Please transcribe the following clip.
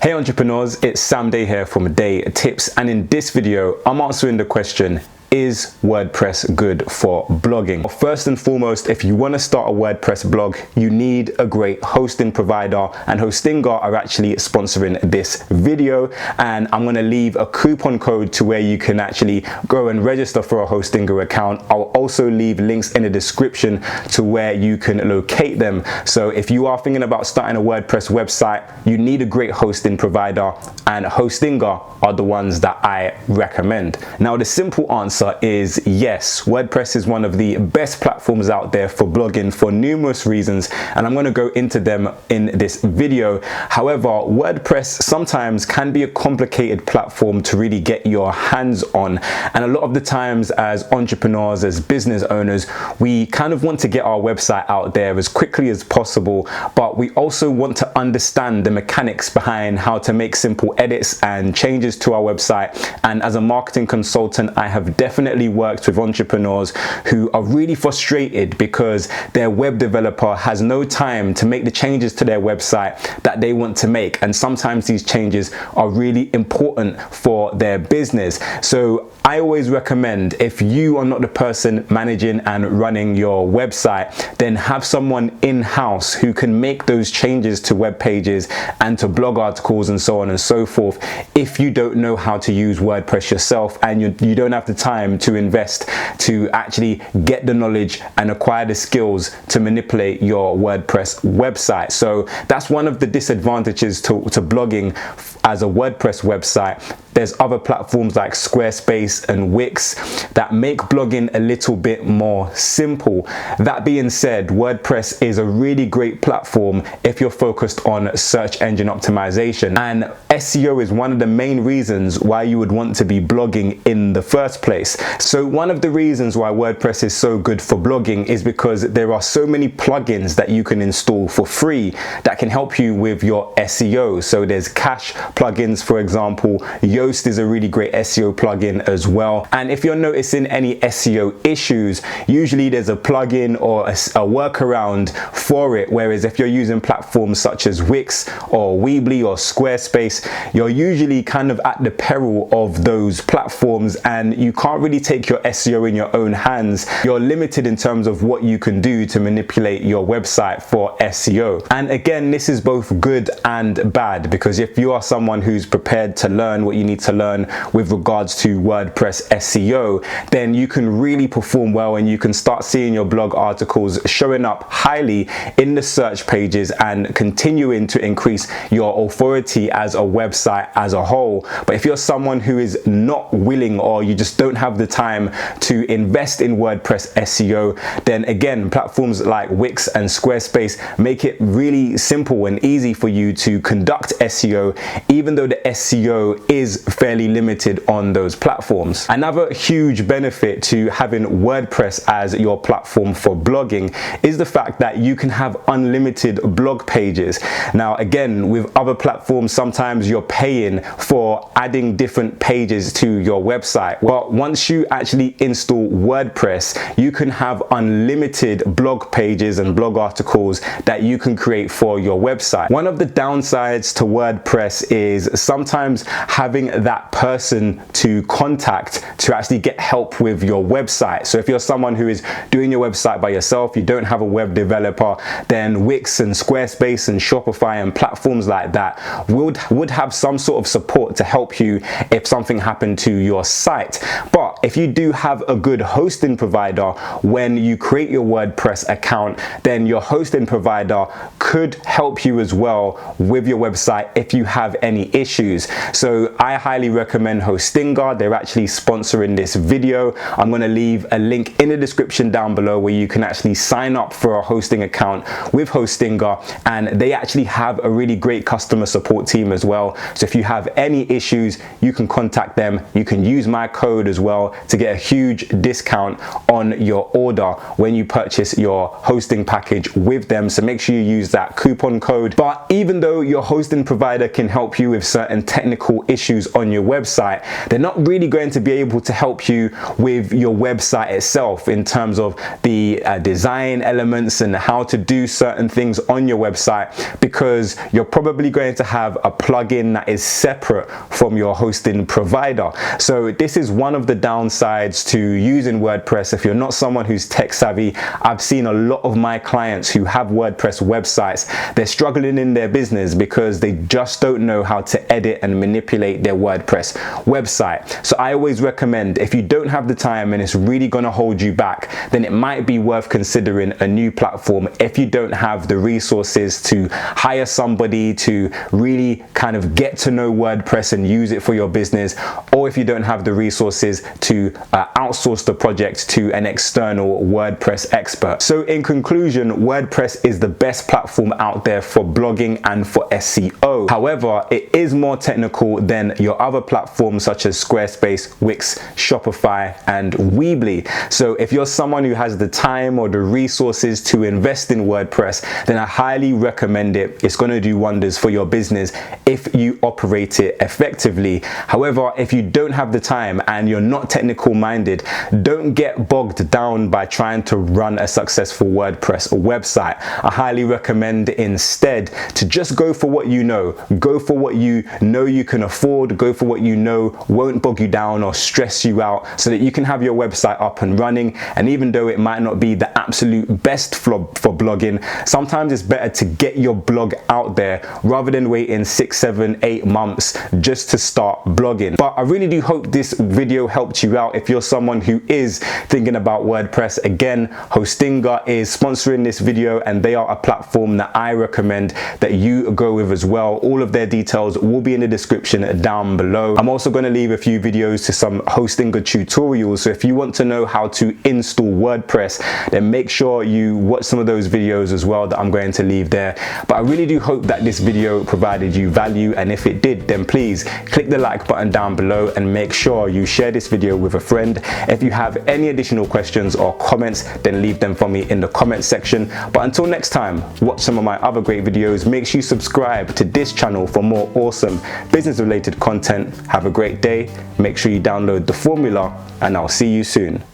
Hey entrepreneurs, it's Sam Day here from DeyTips, and in this video I'm answering the question, is WordPress good for blogging? First and foremost, if you want to start a WordPress blog, you need a great hosting provider, and Hostinga are actually sponsoring this video, and I'm going to leave a coupon code to where you can actually go and register for a Hostinga account. I'll also leave links in the description to where you can locate them. So if you are thinking about starting a WordPress website, you need a great hosting provider, and Hostinga are the ones that I recommend. Now the simple answer is yes. WordPress is one of the best platforms out there for blogging for numerous reasons, and I'm going to go into them in this video. However, WordPress sometimes can be a complicated platform to really get your hands on, and a lot of the times as entrepreneurs, as business owners, we kind of want to get our website out there as quickly as possible, but we also want to understand the mechanics behind how to make simple edits and changes to our website. And as a marketing consultant, I have definitely worked with entrepreneurs who are really frustrated because their web developer has no time to make the changes to their website that they want to make, and sometimes these changes are really important for their business. So I always recommend, if you are not the person managing and running your website, then have someone in-house who can make those changes to web pages and to blog articles and so on and so forth, if you don't know how to use WordPress yourself and you don't have the time to invest to actually get the knowledge and acquire the skills to manipulate your WordPress website. So that's one of the disadvantages to blogging as a WordPress website. There's other platforms like Squarespace and Wix that make blogging a little bit more simple. That being said, WordPress is a really great platform if you're focused on search engine optimization, and SEO is one of the main reasons why you would want to be blogging in the first place. So one of the reasons why WordPress is so good for blogging is because there are so many plugins that you can install for free that can help you with your SEO. So there's cache plugins, for example. Yoast is a really great SEO plugin as well. And if you're noticing any SEO issues, usually there's a plugin or a workaround for it. Whereas if you're using platforms such as Wix or Weebly or Squarespace, you're usually kind of at the peril of those platforms, and you can't really take your SEO in your own hands. You're limited in terms of what you can do to manipulate your website for SEO. And again, this is both good and bad, because if you are someone who's prepared to learn what you need to learn with regards to WordPress SEO, then you can really perform well, and you can start seeing your blog articles showing up highly in the search pages and continuing to increase your authority as a website as a whole. But if you're someone who is not willing, or you just don't have the time to invest in WordPress SEO, then again, platforms like Wix and Squarespace make it really simple and easy for you to conduct SEO, even though the SEO is fairly limited on those platforms. Another huge benefit to having WordPress as your platform for blogging is the fact that you can have unlimited blog pages. Now again, with other platforms, sometimes you're paying for adding different pages to your website. Well, once you actually install WordPress, you can have unlimited blog pages and blog articles that you can create for your website. One of the downsides to WordPress is sometimes having that person to contact to actually get help with your website. So if you're someone who is doing your website by yourself, you don't have a web developer, then Wix and Squarespace and Shopify and platforms like that would have some sort of support to help you if something happened to your site. But if you do have a good hosting provider, when you create your WordPress account, then your hosting provider could help you as well with your website if you have any issues. So I highly recommend Hostinga. They're actually sponsoring this video. I'm going to leave a link in the description down below where you can actually sign up for a hosting account with Hostinga, and they actually have a really great customer support team as well. So if you have any issues, you can contact them. You can use my code as well to get a huge discount on your order when you purchase your hosting package with them. So make sure you use that coupon code. But even though your hosting provider can help you with certain technical issues issues on your website, they're not really going to be able to help you with your website itself in terms of the design elements and how to do certain things on your website, because you're probably going to have a plugin that is separate from your hosting provider. So this is one of the downsides to using WordPress. If you're not someone who's tech savvy, I've seen a lot of my clients who have WordPress websites, they're struggling in their business because they just don't know how to edit and manipulate their WordPress website. So I always recommend, if you don't have the time and it's really going to hold you back, then it might be worth considering a new platform if you don't have the resources to hire somebody to really kind of get to know WordPress and use it for your business, or if you don't have the resources to outsource the project to an external WordPress expert. So in conclusion, WordPress is the best platform out there for blogging and for SEO. However, it is more technical than your other platforms such as Squarespace, Wix, Shopify, and Weebly. So if you're someone who has the time or the resources to invest in WordPress, then I highly recommend it. It's going to do wonders for your business if you operate it effectively. However, if you don't have the time and you're not technical minded, don't get bogged down by trying to run a successful WordPress website. I highly recommend instead to just go for what you know. Go for what you know you can afford. Go for what you know won't bog you down or stress you out, so that you can have your website up and running. And even though it might not be the absolute best for blogging, sometimes it's better to get your blog out there rather than waiting 6, 7, 8 months just to start blogging. But I really do hope this video helped you out if you're someone who is thinking about WordPress. Again, Hostinga is sponsoring this video, and they are a platform that I recommend that you go with as well. All of their details will be in the description down below. I'm also going to leave a few videos to some Hostinga tutorials, so if you want to know how to install WordPress, then make sure you watch some of those videos as well that I'm going to leave there. But I really do hope that this video provided you value, and if it did, then please click the like button down below and make sure you share this video with a friend. If you have any additional questions or comments, then leave them for me in the comment section. But until next time, watch some of my other great videos. Make sure you subscribe to this channel for more awesome business related content. Have a great day. Make sure you download the formula, and I'll see you soon.